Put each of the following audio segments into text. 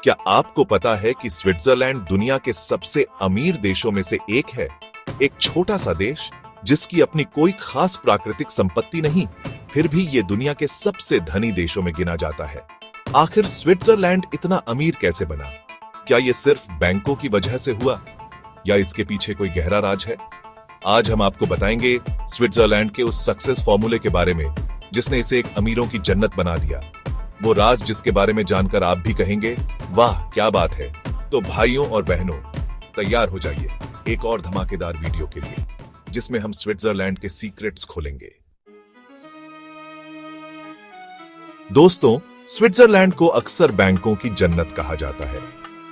क्या आपको पता है कि स्विट्जरलैंड दुनिया के सबसे अमीर देशों में से एक है? एक छोटा सा देश जिसकी अपनी कोई खास प्राकृतिक संपत्ति नहीं, फिर भी ये दुनिया के सबसे धनी देशों में गिना जाता है। आखिर स्विट्जरलैंड इतना अमीर कैसे बना? क्या ये सिर्फ बैंकों की वजह से हुआ या इसके पीछे कोई गहरा राज है? आज हम आपको बताएंगे स्विट्जरलैंड के उस सक्सेस फॉर्मूले के बारे में जिसने इसे एक अमीरों की जन्नत बना दिया। वो राज जिसके बारे में जानकर आप भी कहेंगे, वाह क्या बात है। तो भाइयों और बहनों, तैयार हो जाइए एक और धमाकेदार वीडियो के लिए जिसमें हम स्विट्जरलैंड के सीक्रेट्स खोलेंगे। दोस्तों, स्विट्जरलैंड को अक्सर बैंकों की जन्नत कहा जाता है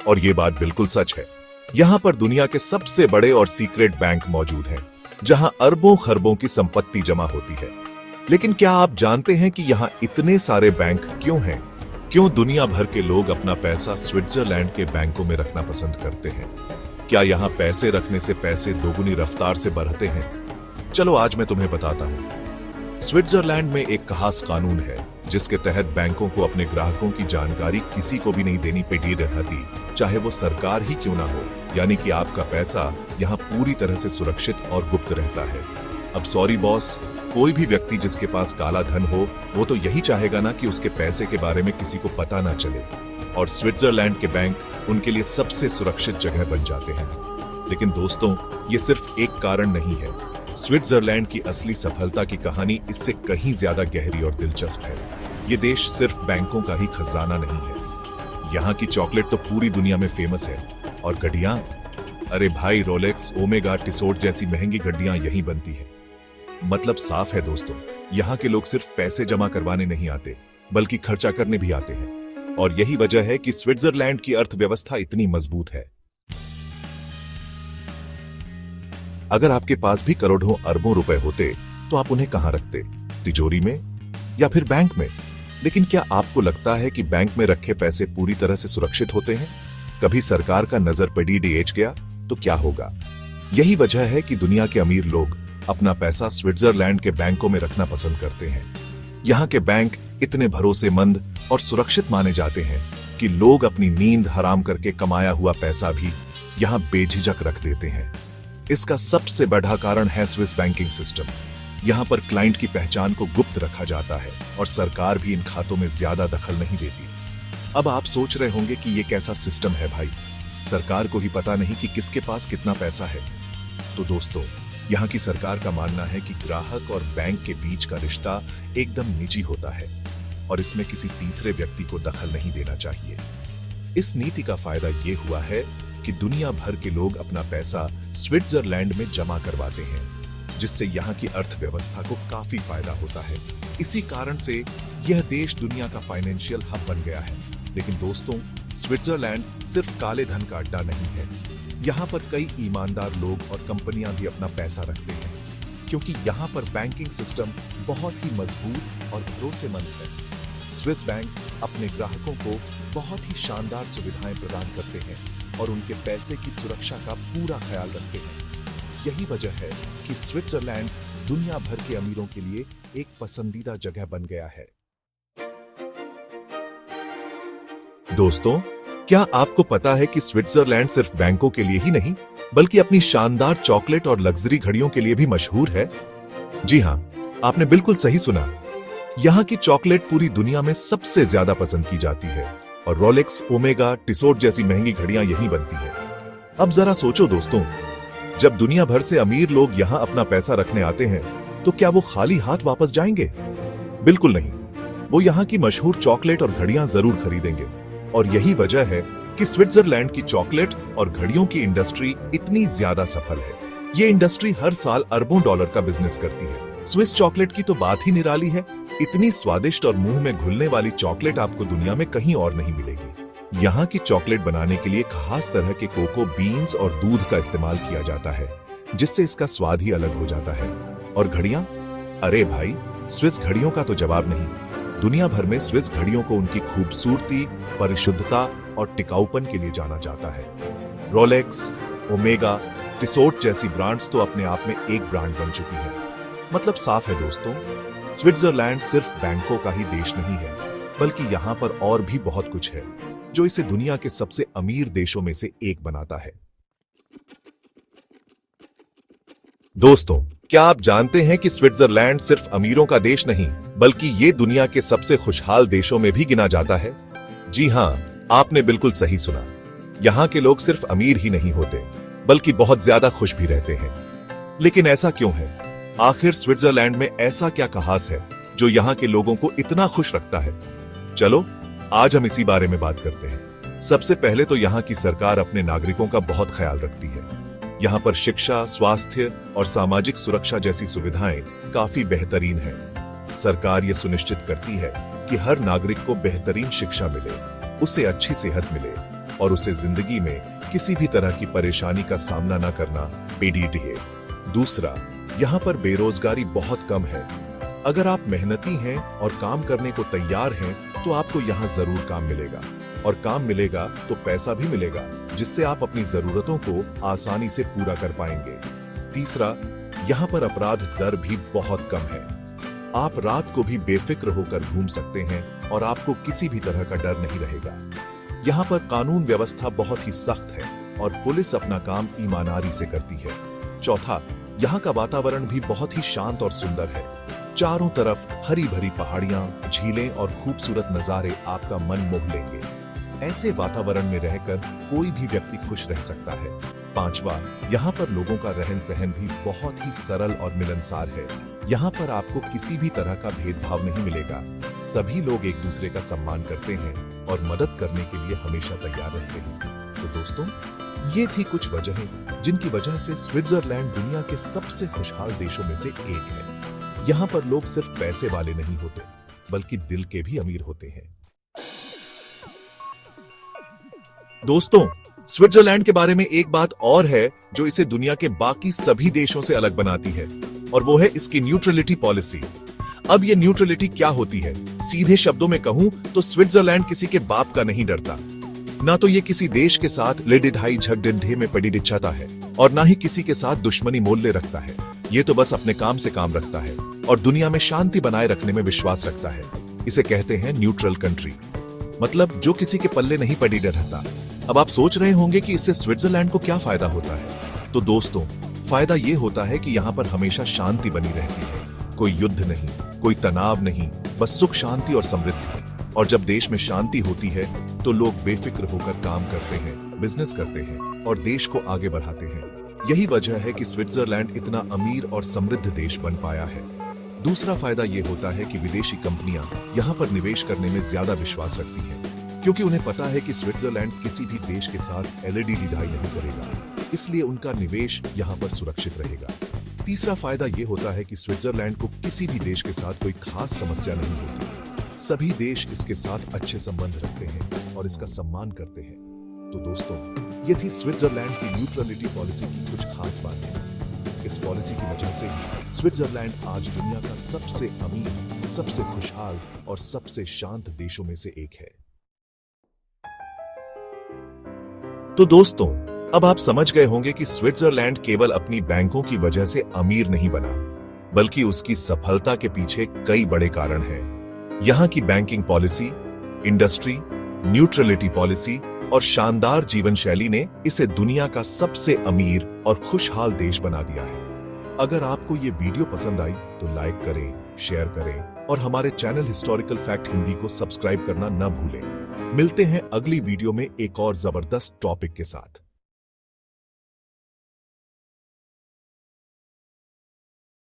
और ये बात बिल्कुल सच है। यहां पर दुनिया के सबसे बड़े और सीक्रेट बैंक मौजूद हैं, जहां अरबों खरबों की संपत्ति जमा होती है। लेकिन क्या आप जानते हैं कि यहाँ इतने सारे बैंक क्यों हैं? क्यों दुनिया भर के लोग अपना पैसा स्विट्जरलैंड के बैंकों में रखना पसंद करते हैं? क्या यहाँ पैसे रखने से पैसे दोगुनी रफ्तार से बढ़ते हैं? चलो आज मैं तुम्हें बताता हूँ। स्विट्जरलैंड में एक खास कानून है जिसके तहत बैंकों को अपने ग्राहकों की जानकारी किसी को भी नहीं देनी पड़ी रहती, चाहे वो सरकार ही क्यों ना हो। यानी कि आपका पैसा यहाँ पूरी तरह से सुरक्षित और गुप्त रहता है। अब सॉरी बॉस, कोई भी व्यक्ति जिसके पास काला धन हो वो तो यही चाहेगा ना कि उसके पैसे के बारे में किसी को पता ना चले, और स्विट्जरलैंड के बैंक उनके लिए सबसे सुरक्षित जगह बन जाते हैं। लेकिन दोस्तों, ये सिर्फ एक कारण नहीं है। स्विट्जरलैंड की असली सफलता की कहानी इससे कहीं ज्यादा गहरी और दिलचस्प है। ये देश सिर्फ बैंकों का ही खजाना नहीं है। यहाँ की चॉकलेट तो पूरी दुनिया में फेमस है, और घड़ियां, अरे भाई, रोलेक्स, ओमेगा, टिसोट जैसी महंगी घड़ियां यहीं बनती है। मतलब साफ है दोस्तों, यहाँ के लोग सिर्फ पैसे जमा करवाने नहीं आते बल्कि खर्चा करने भी आते हैं, और यही वजह है कि स्विट्जरलैंड की अर्थव्यवस्था इतनी मजबूत है। अगर आपके पास भी करोड़ों अरबों रुपए होते तो आप उन्हें कहां रखते? तिजोरी में या फिर बैंक में? लेकिन क्या आपको लगता है कि बैंक में रखे पैसे पूरी तरह से सुरक्षित होते हैं? कभी सरकार का नजर पड़ी डीएच गया तो क्या होगा? यही वजह है कि दुनिया के अमीर लोग अपना पैसा स्विट्जरलैंड के बैंकों में रखना पसंद करते हैं। यहाँ के बैंक इतने भरोसेमंद और सुरक्षित माने जाते हैं कि लोग अपनी नींद हराम करके कमाया हुआ पैसा भी यहाँ बेझिझक रख देते हैं। इसका सबसे बड़ा कारण है स्विस बैंकिंग सिस्टम। यहाँ पर क्लाइंट की पहचान को गुप्त रखा जाता है और सरकार भी इन खातों में ज्यादा दखल नहीं देती। अब आप सोच रहे होंगे कि ये कैसा सिस्टम है भाई, सरकार को ही पता नहीं कि किसके पास कितना पैसा है। तो दोस्तों, यहाँ की सरकार का मानना है कि ग्राहक और बैंक के बीच का रिश्ता एकदम निजी होता है और इसमें किसी तीसरे व्यक्ति को दखल नहीं देना चाहिए। इस नीति का फायदा ये हुआ है कि दुनिया भर के लोग अपना पैसा स्विट्जरलैंड में जमा करवाते हैं, जिससे यहाँ की अर्थव्यवस्था को काफी फायदा होता है। इसी कारण से यह देश दुनिया का फाइनेंशियल हब बन गया है। लेकिन दोस्तों, स्विट्जरलैंड सिर्फ काले धन का अड्डा नहीं है। यहाँ पर कई ईमानदार लोग और कंपनियां भी अपना पैसा रखते हैं, क्योंकि यहाँ पर बैंकिंग सिस्टम बहुत ही मजबूत और भरोसेमंद है। स्विस बैंक अपने ग्राहकों को बहुत ही शानदार सुविधाएं प्रदान करते हैं और उनके पैसे की सुरक्षा का पूरा ख्याल रखते हैं। यही वजह है कि स्विट्जरलैंड दुनिया भर के अमीरों के लिए एक पसंदीदा जगह बन गया है। दोस्तों, क्या आपको पता है कि स्विट्जरलैंड सिर्फ बैंकों के लिए ही नहीं बल्कि अपनी शानदार चॉकलेट और लग्जरी घड़ियों के लिए भी मशहूर है? जी हां, आपने बिल्कुल सही सुना। यहाँ की चॉकलेट पूरी दुनिया में सबसे ज्यादा पसंद की जाती है और रोलेक्स, ओमेगा, टिसोट जैसी महंगी घड़ियां यहीं बनती हैं। अब जरा सोचो दोस्तों, जब दुनिया भर से अमीर लोग यहाँ अपना पैसा रखने आते हैं तो क्या वो खाली हाथ वापस जाएंगे? बिल्कुल नहीं। वो यहाँ की मशहूर चॉकलेट और घड़ियां जरूर खरीदेंगे, और यही वजह है कि स्विट्जरलैंड की चॉकलेट और घड़ियों की इंडस्ट्री इतनी ज्यादा सफल है। ये इंडस्ट्री हर साल अरबों डॉलर का बिजनेस करती है। स्विस चॉकलेट की तो बात ही निराली है। इतनी स्वादिष्ट और मुंह में घुलने वाली चॉकलेट आपको दुनिया में कहीं और नहीं मिलेगी। यहाँ की चॉकलेट बनाने के लिए खास तरह के कोको बीन्स और दूध का इस्तेमाल किया जाता है, जिससे इसका स्वाद ही अलग हो जाता है। और घड़ियां, अरे भाई, स्विस घड़ियों का तो जवाब नहीं। दुनिया भर में स्विस घड़ियों को उनकी खूबसूरती, परिशुद्धता और टिकाऊपन के लिए जाना जाता है। रोलेक्स, ओमेगा, टिसोट जैसी ब्रांड्स तो अपने आप में एक ब्रांड बन चुकी है। मतलब साफ है दोस्तों, स्विट्जरलैंड सिर्फ बैंकों का ही देश नहीं है, बल्कि यहाँ पर और भी बहुत कुछ है। जो इसे दुनिया के सबसे अमीर देशों में से एक बनाता है। दोस्तों, क्या आप जानते हैं कि स्विट्जरलैंड सिर्फ अमीरों का देश नहीं, बल्कि ये दुनिया के सबसे खुशहाल देशों में भी गिना जाता है? जी हां, आपने बिल्कुल सही सुना। यहाँ के लोग सिर्फ अमीर ही नहीं होते, बल्कि बहुत ज्यादा खुश भी रहते हैं। लेकिन ऐसा क्यों है? आखिर स्विट्जरलैंड में ऐसा क्या खास है जो यहाँ के लोगों को इतना खुश रखता है? चलो, आज हम इसी बारे में बात करते हैं। सबसे पहले तो यहाँ की सरकार अपने नागरिकों का बहुत ख्याल रखती है। यहाँ पर शिक्षा, स्वास्थ्य और सामाजिक सुरक्षा जैसी सुविधाएं काफी बेहतरीन हैं। सरकार ये सुनिश्चित करती है कि हर नागरिक को बेहतरीन शिक्षा मिले, उसे अच्छी सेहत मिले और उसे जिंदगी में किसी भी तरह की परेशानी का सामना न करना पड़े। दूसरा, यहाँ पर बेरोजगारी बहुत कम है। अगर आप मेहनती हैं और काम करने को तैयार हैं, तो आपको यहाँ जरूर काम मिलेगा, और काम मिलेगा तो पैसा भी मिलेगा, जिससे आप अपनी जरूरतों को आसानी से पूरा कर पाएंगे। तीसरा, यहाँ पर अपराध दर भी बहुत कम है। आप रात को भी बेफिक्र होकर घूम सकते हैं और आपको किसी भी तरह का डर नहीं रहेगा। यहाँ पर कानून व्यवस्था बहुत ही सख्त है और पुलिस अपना काम ईमानदारी से करती है। चौथा, यहाँ का वातावरण भी बहुत ही शांत और सुंदर है। चारों तरफ हरी भरी पहाड़ियां, झीलें और खूबसूरत नजारे आपका मन मोह लेंगे। ऐसे वातावरण में रहकर कोई भी व्यक्ति खुश रह सकता है। पांचवा, यहाँ पर लोगों का रहन सहन भी बहुत ही सरल और मिलनसार है। यहाँ पर आपको किसी भी तरह का भेदभाव नहीं मिलेगा। सभी लोग एक दूसरे का सम्मान करते हैं और मदद करने के लिए हमेशा तैयार रहते हैं। तो दोस्तों, ये थी कुछ वजहें जिनकी वजह से स्विट्जरलैंड दुनिया के सबसे खुशहाल देशों में से एक है। यहाँ पर लोग सिर्फ पैसे वाले नहीं होते, बल्कि दिल के भी अमीर होते हैं। दोस्तों, स्विट्जरलैंड के बारे में एक बात और है जो इसे दुनिया के बाकी सभी देशों से अलग बनाती है, और वो है इसकी न्यूट्रलिटी पॉलिसी। अब ये न्यूट्रलिटी क्या होती है? सीधे शब्दों में कहूं तो स्विट्जरलैंड किसी के बाप का नहीं डरता। ना तो ये किसी देश के साथ लेडिढाई झगड़े में पड़ी दिच्छाता है, और ना ही किसी के साथ दुश्मनी मोल रखता है। ये तो बस अपने काम से काम रखता है और दुनिया में शांति बनाए रखने में विश्वास रखता है। इसे कहते हैं न्यूट्रल कंट्री, मतलब जो किसी के पल्ले नहीं पड़ी रहता। अब आप सोच रहे होंगे कि इससे स्विट्जरलैंड को क्या फायदा होता है? तो दोस्तों, फायदा ये होता है कि यहाँ पर हमेशा शांति बनी रहती है। कोई युद्ध नहीं, कोई तनाव नहीं, बस सुख, शांति और समृद्धि। और जब देश में शांति होती है तो लोग बेफिक्र होकर काम करते हैं, बिजनेस करते हैं और देश को आगे बढ़ाते हैं। यही वजह है कि स्विट्जरलैंड इतना अमीर और समृद्ध देश बन पाया है। दूसरा फायदा ये होता है कि विदेशी कंपनियां यहाँ पर निवेश करने में ज्यादा विश्वास रखती हैं, क्योंकि उन्हें पता है कि स्विट्जरलैंड किसी भी देश के साथ LDDI नहीं करेगा, इसलिए उनका निवेश यहाँ पर सुरक्षित रहेगा। तीसरा फायदा ये होता है कि स्विट्जरलैंड को किसी भी देश के साथ कोई खास समस्या नहीं होती। सभी देश इसके साथ अच्छे संबंध रखते हैं और इसका सम्मान करते हैं। तो दोस्तों, ये थी स्विट्जरलैंड की न्यूट्रलिटी पॉलिसी की कुछ खास बातें। इस पॉलिसी की वजह से स्विट्जरलैंड आज दुनिया का सबसे अमीर, सबसे खुशहाल और सबसे शांत देशों में से एक है। तो दोस्तों, अब आप समझ गए होंगे कि स्विट्जरलैंड केवल अपनी बैंकों की वजह से अमीर नहीं बना, बल्कि उसकी सफलता के पीछे कई बड़े कारण हैं। यहाँ की banking policy, industry, neutrality policy और शानदार जीवन शैली ने इसे दुनिया का सबसे अमीर और खुशहाल देश बना दिया है। अगर आपको ये वीडियो पसंद आई तो लाइक करें, शेयर करें और हमारे चैनल हिस्टोरिकल फैक्ट हिंदी को सब्सक्राइब करना न भूलें। मिलते हैं अगली वीडियो में एक और जबरदस्त टॉपिक के साथ।